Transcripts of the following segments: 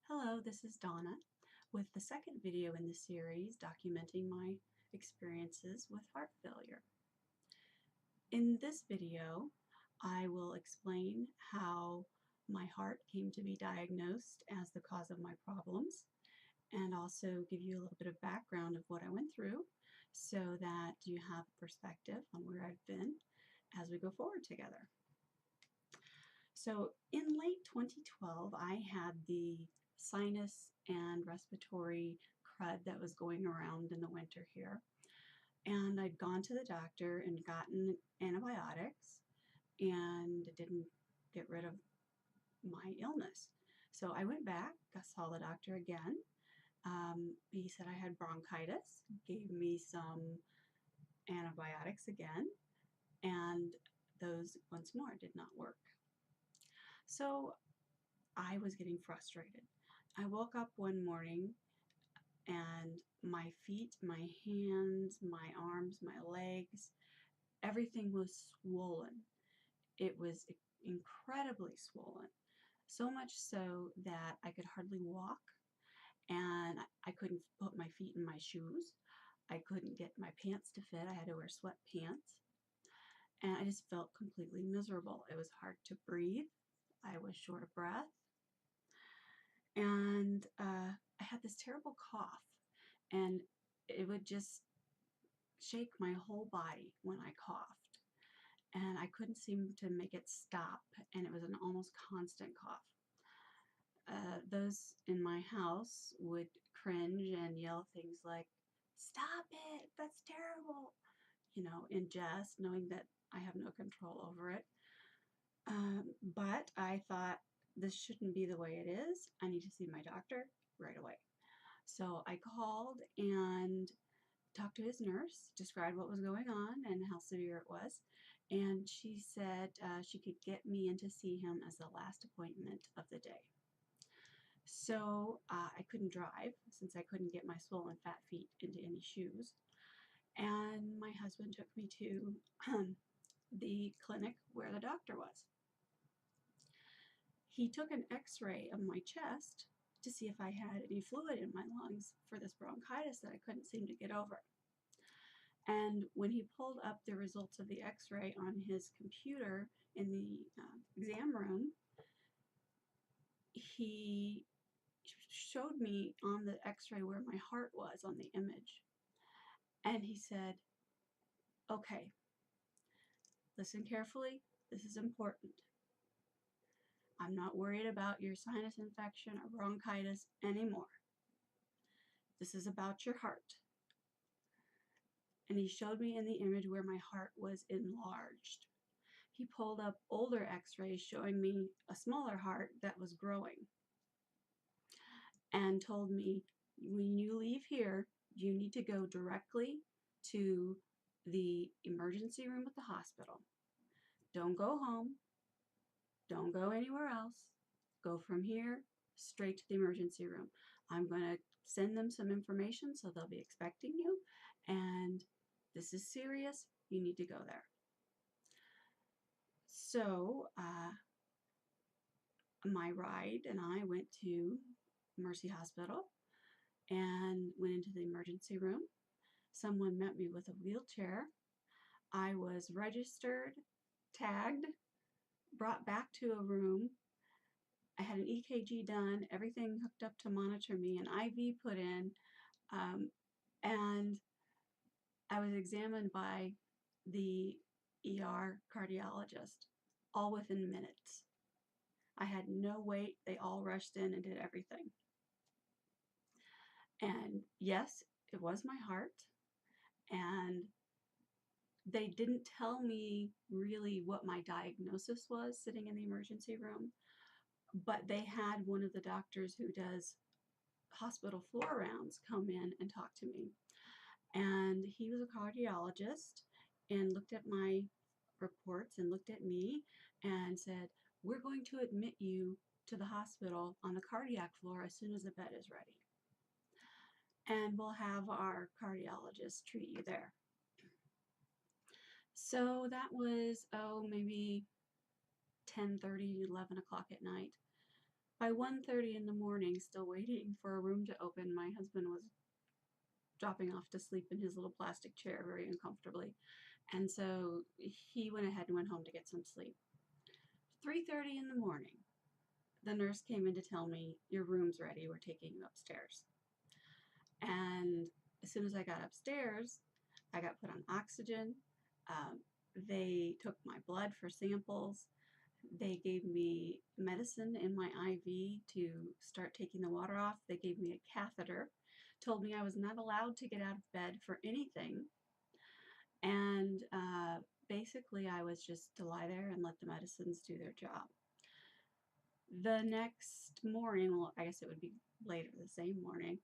Hello, this is Dawna with the second video in the series documenting my experiences with heart failure. In this video, I will explain how my heart came to be diagnosed as the cause of my problems, and also give you a little bit of background of what I went through so that you have a perspective on where I've been as we go forward together. So in late 2012, I had the sinus and respiratory crud that was going around in the winter here. And I'd gone to the doctor and gotten antibiotics, and it didn't get rid of my illness. So I went back, saw the doctor again. He said I had bronchitis, gave me some antibiotics again, and those once more did not work. So I was getting frustrated. I woke up one morning and my feet, my hands, my arms, my legs, everything was swollen. It was incredibly swollen. So much so that I could hardly walk, and I couldn't put my feet in my shoes. I couldn't get my pants to fit. I had to wear sweatpants. And I just felt completely miserable. It was hard to breathe. I was short of breath. And I had this terrible cough, and it would just shake my whole body when I coughed, and I couldn't seem to make it stop, and it was an almost constant cough. Those in my house would cringe and yell things like, "Stop it, that's terrible," in jest, knowing that I have no control over it. But I thought, this shouldn't be the way it is. I need to see my doctor right away. So I called and talked to his nurse, described what was going on and how severe it was, and she said she could get me in to see him as the last appointment of the day. So I couldn't drive since I couldn't get my swollen fat feet into any shoes, and my husband took me to the clinic where the doctor was. He took an x-ray of my chest to see if I had any fluid in my lungs for this bronchitis that I couldn't seem to get over. And when he pulled up the results of the x-ray on his computer in the exam room, he showed me on the x-ray where my heart was on the image. And he said, "Okay, listen carefully, this is important. I'm not worried about your sinus infection or bronchitis anymore. This is about your heart." And he showed me in the image where my heart was enlarged. He pulled up older x-rays showing me a smaller heart that was growing, and told me, when you leave here, you need to go directly to the emergency room at the hospital. Don't go home. Don't go anywhere else. Go from here straight to the emergency room. I'm going to send them some information, so they'll be expecting you, and this is serious. You need to go there. So my ride and I went to Mercy Hospital and went into the emergency room. Someone met me with a wheelchair. I was registered, tagged, brought back to a room. I had an EKG done, everything hooked up to monitor me, an IV put in, and I was examined by the ER cardiologist, all within minutes. I had no wait. They all rushed in and did everything. And yes, it was my heart. And they didn't tell me really what my diagnosis was sitting in the emergency room, but they had one of the doctors who does hospital floor rounds come in and talk to me. And he was a cardiologist and looked at my reports and looked at me and said, "We're going to admit you to the hospital on the cardiac floor as soon as the bed is ready. And we'll have our cardiologist treat you there." So that was, maybe 10:30, 11 o'clock at night. By 1:30 in the morning, still waiting for a room to open, my husband was dropping off to sleep in his little plastic chair very uncomfortably. And so he went ahead and went home to get some sleep. 3:30 in the morning, the nurse came in to tell me, your room's ready, we're taking you upstairs. And as soon as I got upstairs, I got put on oxygen. They took my blood for samples. They gave me medicine in my IV to start taking the water off. They gave me a catheter, told me I was not allowed to get out of bed for anything. And basically I was just to lie there and let the medicines do their job. The next morning, well, I guess it would be later the same morning,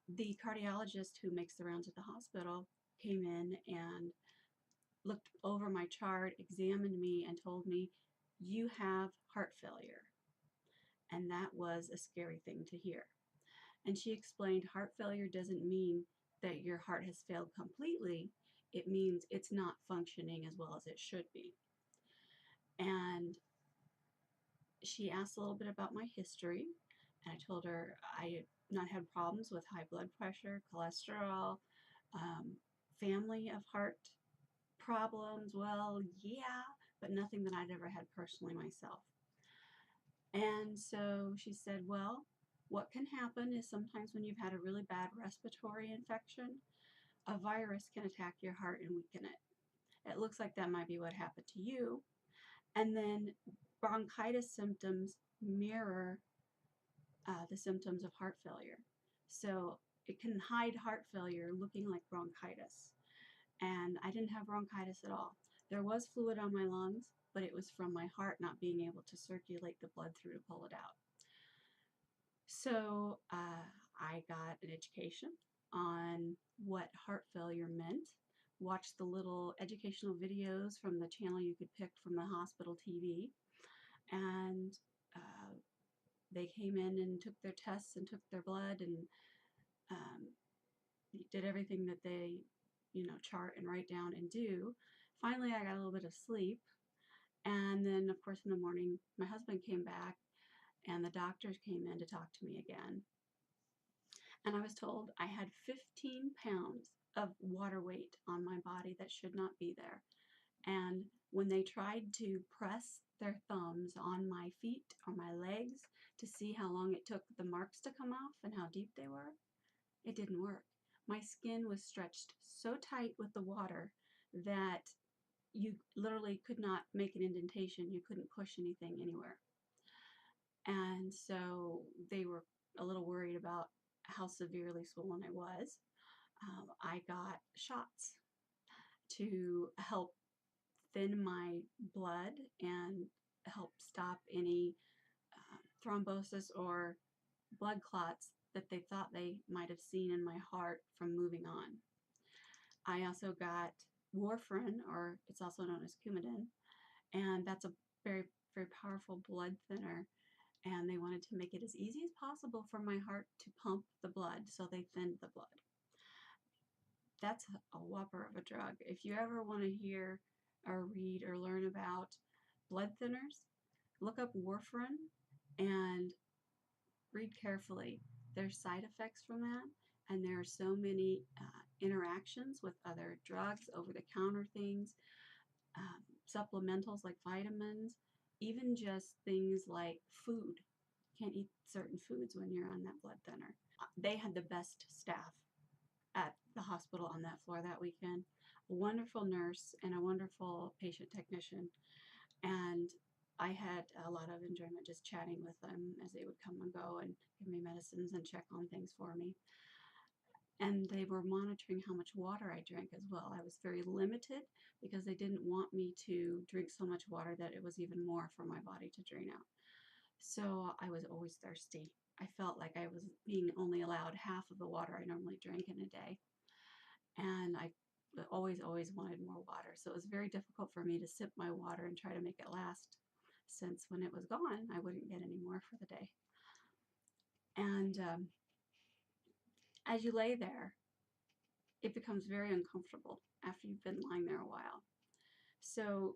the cardiologist who makes the rounds at the hospital came in and looked over my chart, examined me, and told me, you have heart failure. And that was a scary thing to hear. And she explained heart failure doesn't mean that your heart has failed completely. It means it's not functioning as well as it should be. And she asked a little bit about my history, and I told her I had not had problems with high blood pressure, cholesterol, family of heart problems. Well, yeah, but nothing that I'd ever had personally myself. And so she said, well, what can happen is sometimes when you've had a really bad respiratory infection, a virus can attack your heart and weaken it. It looks like that might be what happened to you. And then bronchitis symptoms mirror the symptoms of heart failure. So it can hide heart failure looking like bronchitis. And I didn't have bronchitis at all. There was fluid on my lungs, but it was from my heart not being able to circulate the blood through to pull it out. So I got an education on what heart failure meant, watched the little educational videos from the channel you could pick from the hospital TV, and they came in and took their tests and took their blood and did everything that they, chart and write down and do. Finally, I got a little bit of sleep. And then, of course, in the morning, my husband came back and the doctors came in to talk to me again. And I was told I had 15 pounds of water weight on my body that should not be there. And when they tried to press their thumbs on my feet or my legs to see how long it took the marks to come off and how deep they were, it didn't work. My skin was stretched so tight with the water that you literally could not make an indentation. You couldn't push anything anywhere. And so they were a little worried about how severely swollen I was. I got shots to help thin my blood and help stop any thrombosis or blood clots that they thought they might have seen in my heart from moving on. I also got warfarin, or it's also known as Coumadin, and that's a very, very powerful blood thinner. And they wanted to make it as easy as possible for my heart to pump the blood, so they thinned the blood. That's a whopper of a drug. If you ever want to hear or read or learn about blood thinners, look up warfarin and read carefully. There's side effects from that, and there are so many interactions with other drugs, over-the-counter things, supplementals like vitamins, even just things like food. You can't eat certain foods when you're on that blood thinner. They had the best staff at the hospital on that floor that weekend. A wonderful nurse and a wonderful patient technician. And I had a lot of enjoyment just chatting with them as they would come and go and give me medicines and check on things for me. And they were monitoring how much water I drank as well. I was very limited because they didn't want me to drink so much water that it was even more for my body to drain out. So I was always thirsty. I felt like I was being only allowed half of the water I normally drank in a day. And I always wanted more water. So it was very difficult for me to sip my water and try to make it last, since when it was gone, I wouldn't get any more for the day. And as you lay there, it becomes very uncomfortable after you've been lying there a while. So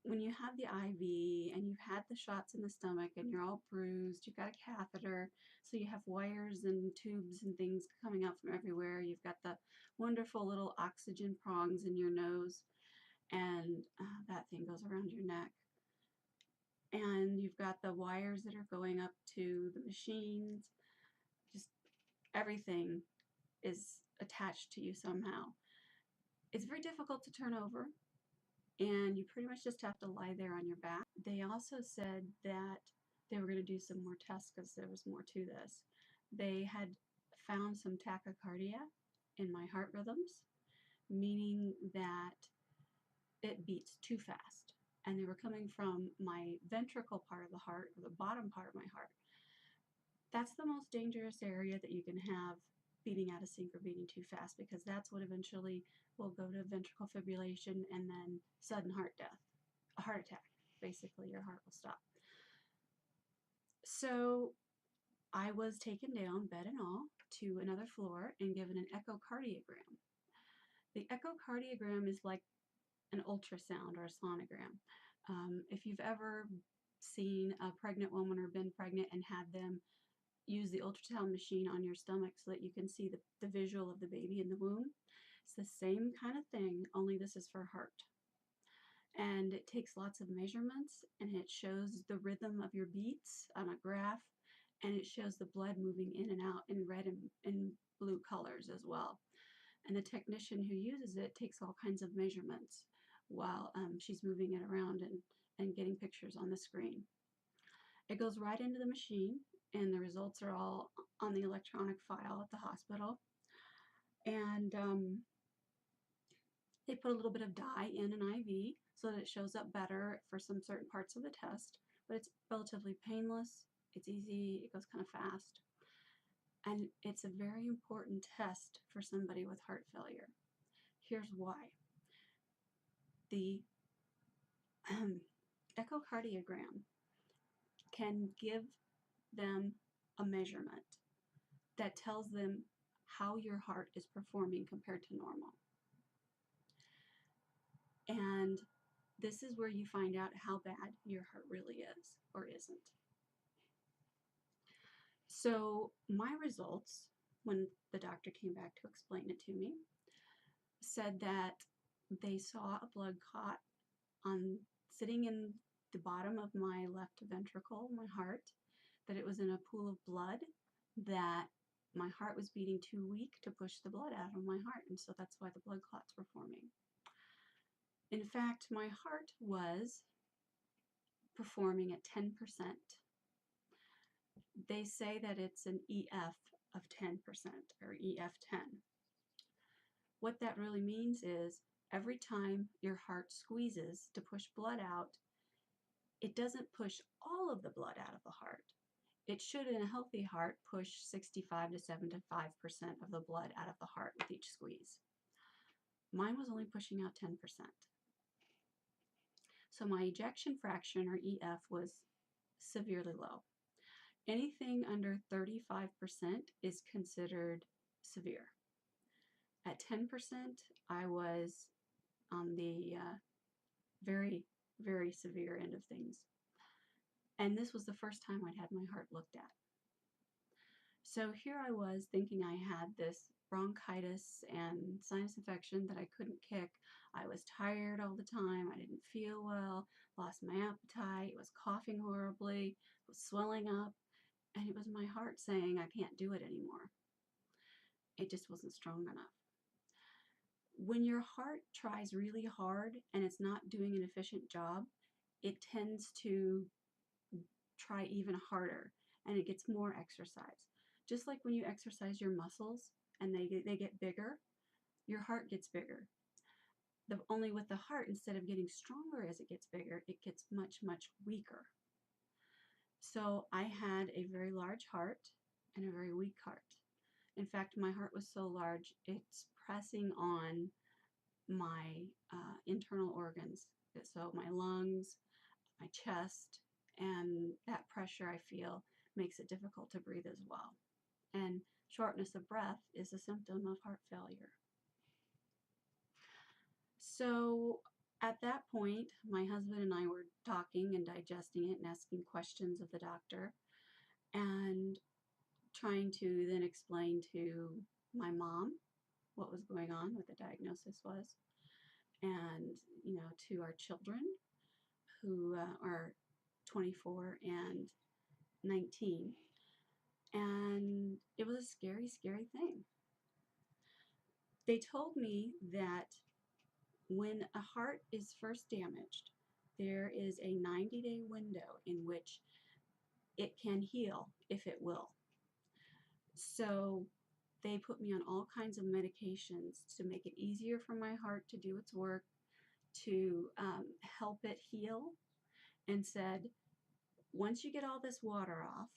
when you have the IV and you've had the shots in the stomach and you're all bruised, you've got a catheter, so you have wires and tubes and things coming out from everywhere. You've got the wonderful little oxygen prongs in your nose, and that thing goes around your neck. And you've got the wires that are going up to the machines. Just everything is attached to you somehow. It's very difficult to turn over, and you pretty much just have to lie there on your back. They also said that they were going to do some more tests because there was more to this. They had found some tachycardia in my heart rhythms, meaning that it beats too fast. And they were coming from my ventricle part of the heart, or the bottom part of my heart. That's the most dangerous area that you can have beating out of sync or beating too fast, because that's what eventually will go to ventricular fibrillation and then sudden heart death, a heart attack. Basically, your heart will stop. So I was taken down, bed and all, to another floor and given an echocardiogram. The echocardiogram is like an ultrasound or a sonogram. If you've ever seen a pregnant woman or been pregnant and had them use the ultrasound machine on your stomach so that you can see the visual of the baby in the womb, it's the same kind of thing, only this is for heart. And it takes lots of measurements, and it shows the rhythm of your beats on a graph, and it shows the blood moving in and out in red and blue colors as well. And the technician who uses it takes all kinds of measurements while she's moving it around and getting pictures on the screen. It goes right into the machine, and the results are all on the electronic file at the hospital. And they put a little bit of dye in an IV so that it shows up better for some certain parts of the test, but it's relatively painless, it's easy, it goes kind of fast. And it's a very important test for somebody with heart failure. Here's why. The echocardiogram can give them a measurement that tells them how your heart is performing compared to normal. And this is where you find out how bad your heart really is or isn't. So my results, when the doctor came back to explain it to me, said that they saw a blood clot sitting in the bottom of my left ventricle, my heart, that it was in a pool of blood, that my heart was beating too weak to push the blood out of my heart, and so that's why the blood clots were forming. In fact, my heart was performing at 10%. They say that it's an EF of 10% or EF10. What that really means is every time your heart squeezes to push blood out, it doesn't push all of the blood out of the heart. It should, in a healthy heart, push 65 to 75% of the blood out of the heart with each squeeze. Mine was only pushing out 10%. So my ejection fraction, or EF, was severely low. Anything under 35% is considered severe. At 10%, I was on the very, very severe end of things. And this was the first time I'd had my heart looked at. So here I was thinking I had this bronchitis and sinus infection that I couldn't kick. I was tired all the time. I didn't feel well, lost my appetite, was coughing horribly, was swelling up, and it was my heart saying I can't do it anymore. It just wasn't strong enough. When your heart tries really hard and it's not doing an efficient job, it tends to try even harder, and it gets more exercise. Just like when you exercise your muscles and they get bigger, your heart gets bigger. Only with the heart, instead of getting stronger as it gets bigger, it gets much, much weaker. So I had a very large heart and a very weak heart. In fact, my heart was so large, it's pressing on my internal organs. So my lungs, my chest, and that pressure I feel makes it difficult to breathe as well. And shortness of breath is a symptom of heart failure. So At that point, my husband and I were talking and digesting it and asking questions of the doctor and trying to then explain to my mom what was going on, what the diagnosis was, and to our children who are 24 and 19. And it was a scary, scary thing. They told me that when a heart is first damaged, there is a 90-day window in which it can heal if it will. So they put me on all kinds of medications to make it easier for my heart to do its work, to help it heal, and said, once you get all this water off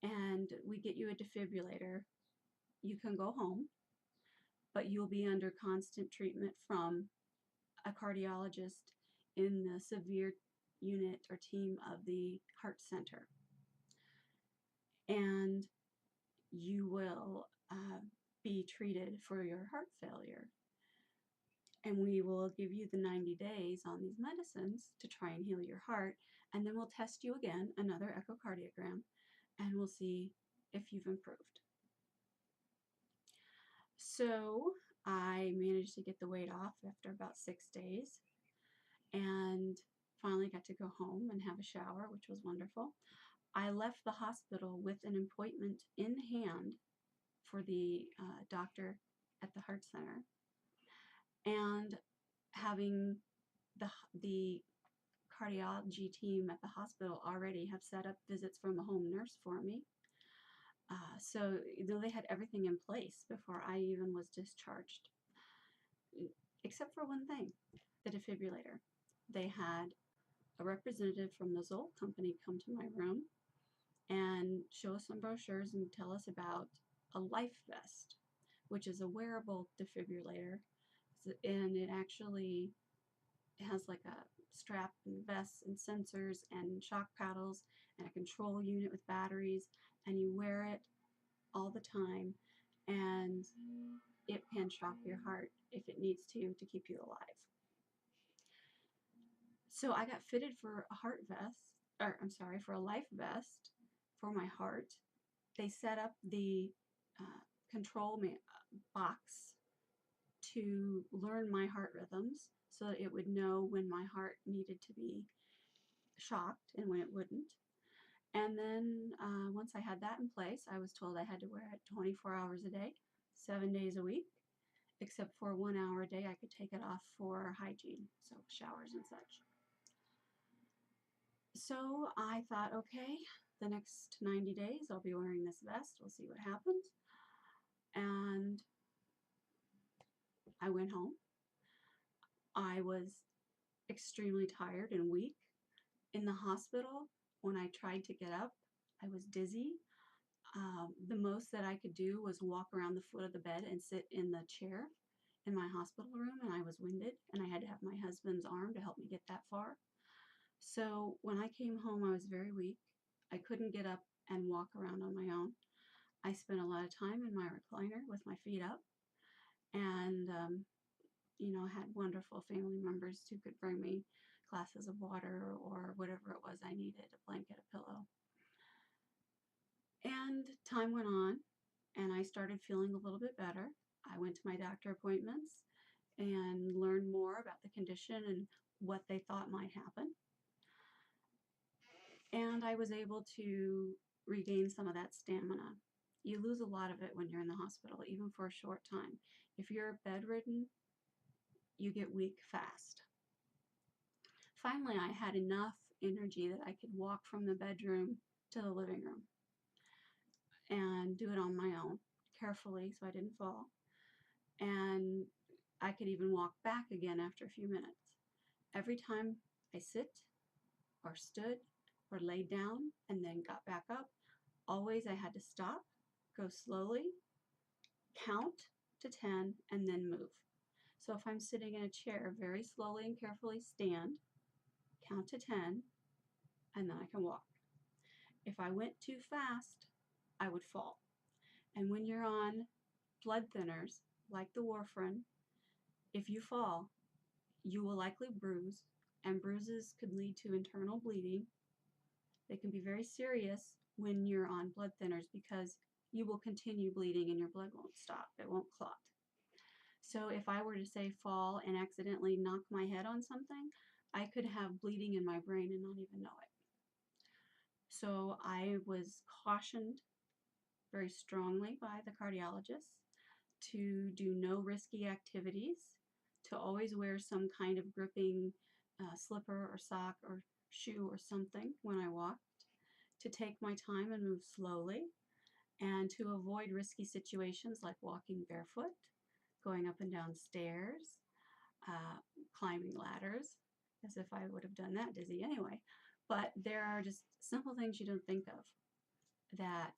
and we get you a defibrillator, you can go home, but you'll be under constant treatment from a cardiologist in the severe unit or team of the heart center. And you will be treated for your heart failure. And we will give you the 90 days on these medicines to try and heal your heart. And then we'll test you again, another echocardiogram, and we'll see if you've improved. So I managed to get the weight off after about 6 days and finally got to go home and have a shower, which was wonderful. I left the hospital with an appointment in hand for the doctor at the heart center, and having the cardiology team at the hospital already have set up visits from a home nurse for me. So they had everything in place before I even was discharged, except for one thing, the defibrillator. They had a representative from the Zoll company come to my room and show us some brochures and tell us about a life vest, which is a wearable defibrillator, and it actually has like a strap and vests and sensors and shock paddles and a control unit with batteries, and you wear it all the time, and it can shock your heart if it needs to keep you alive. So I got fitted for a heart vest, or I'm sorry, for a life vest for my heart. They set up the control box to learn my heart rhythms so that it would know when my heart needed to be shocked and when it wouldn't. And then once I had that in place, I was told I had to wear it 24 hours a day, 7 days a week, except for 1 hour a day I could take it off for hygiene, so showers and such. So I thought, okay, the next 90 days I'll be wearing this vest. We'll see what happens. And I went home. I was extremely tired and weak. In the hospital, when I tried to get up, I was dizzy. The most that I could do was walk around the foot of the bed and sit in the chair in my hospital room, and I was winded, and I had to have my husband's arm to help me get that far. So when I came home, I was very weak. I couldn't get up and walk around on my own. I spent a lot of time in my recliner with my feet up, and had wonderful family members who could bring me glasses of water or whatever it was I needed, a blanket, a pillow. And time went on, and I started feeling a little bit better. I went to my doctor appointments and learned more about the condition and what they thought might happen. And I was able to regain some of that stamina. You lose a lot of it when you're in the hospital, even for a short time. If you're bedridden, you get weak fast. Finally, I had enough energy that I could walk from the bedroom to the living room and do it on my own, carefully so I didn't fall. And I could even walk back again after a few minutes. Every time I sit or stood or laid down and then got back up, always I had to stop, go slowly, count to 10, and then move. So if I'm sitting in a chair, very slowly and carefully stand, count to 10, and then I can walk. If I went too fast, I would fall. And when you're on blood thinners, like the warfarin, if you fall, you will likely bruise, and bruises could lead to internal bleeding. They can be very serious when you're on blood thinners because you will continue bleeding and your blood won't stop. It won't clot. So if I were to say fall and accidentally knock my head on something, I could have bleeding in my brain and not even know it. So I was cautioned very strongly by the cardiologist to do no risky activities, to always wear some kind of gripping slipper or sock or shoe or something when I walked, to take my time and move slowly, and to avoid risky situations like walking barefoot, going up and down stairs, climbing ladders, as if I would have done that dizzy anyway. But there are just simple things you don't think of that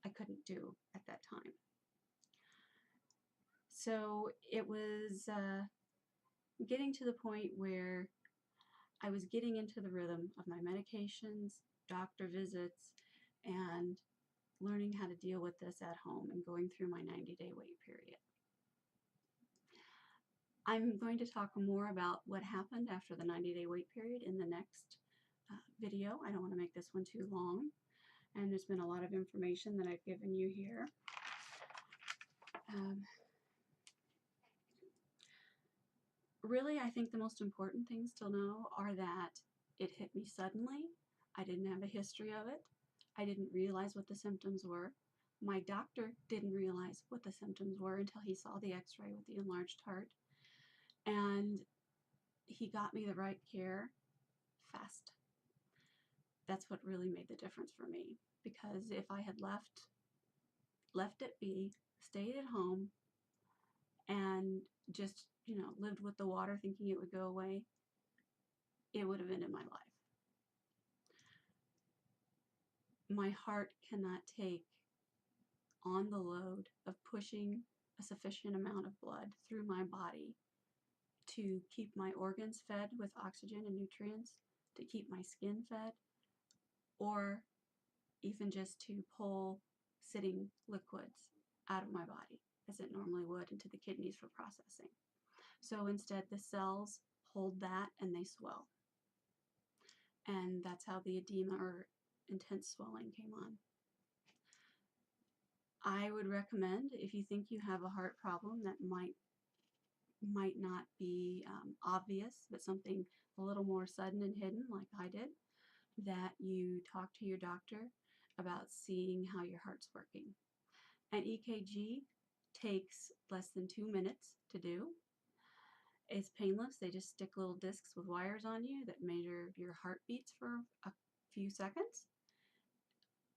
I couldn't do at that time. So it was getting to the point where I was getting into the rhythm of my medications, doctor visits, and learning how to deal with this at home and going through my 90-day wait period. I'm going to talk more about what happened after the 90-day wait period in the next video. I don't want to make this one too long, and there's been a lot of information that I've given you here. Really, I think the most important things to know are that it hit me suddenly. I didn't have a history of it. I didn't realize what the symptoms were. My doctor didn't realize what the symptoms were until he saw the x-ray with the enlarged heart. And he got me the right care fast. That's what really made the difference for me. Because if I had left it be, stayed at home, and just, lived with the water thinking it would go away, it would have ended my life. My heart cannot take on the load of pushing a sufficient amount of blood through my body to keep my organs fed with oxygen and nutrients, to keep my skin fed, or even just to pull sitting liquids out of my body as it normally would into the kidneys for processing. So instead, the cells hold that and they swell. And that's how the edema or intense swelling came on. I would recommend, if you think you have a heart problem that might not be obvious, but something a little more sudden and hidden like I did, that you talk to your doctor about seeing how your heart's working. An EKG takes less than 2 minutes to do. It's painless. They just stick little discs with wires on you that measure your heartbeats for a few seconds,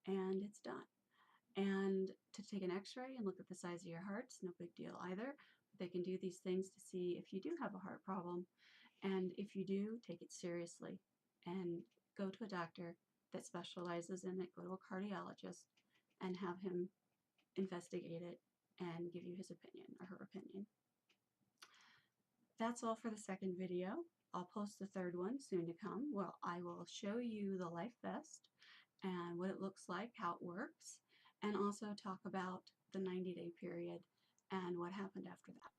and it's done. And to take an x-ray and look at the size of your heart, it's no big deal either. They can do these things to see if you do have a heart problem, and if you do, take it seriously and go to a doctor that specializes in it. Go to a cardiologist and have him investigate it and give you his opinion or her opinion. That's all for the second video. I'll post the third one soon to come. Well, I will show you the life vest and what it looks like, how it works, and also talk about the 90-day period and what happened after that.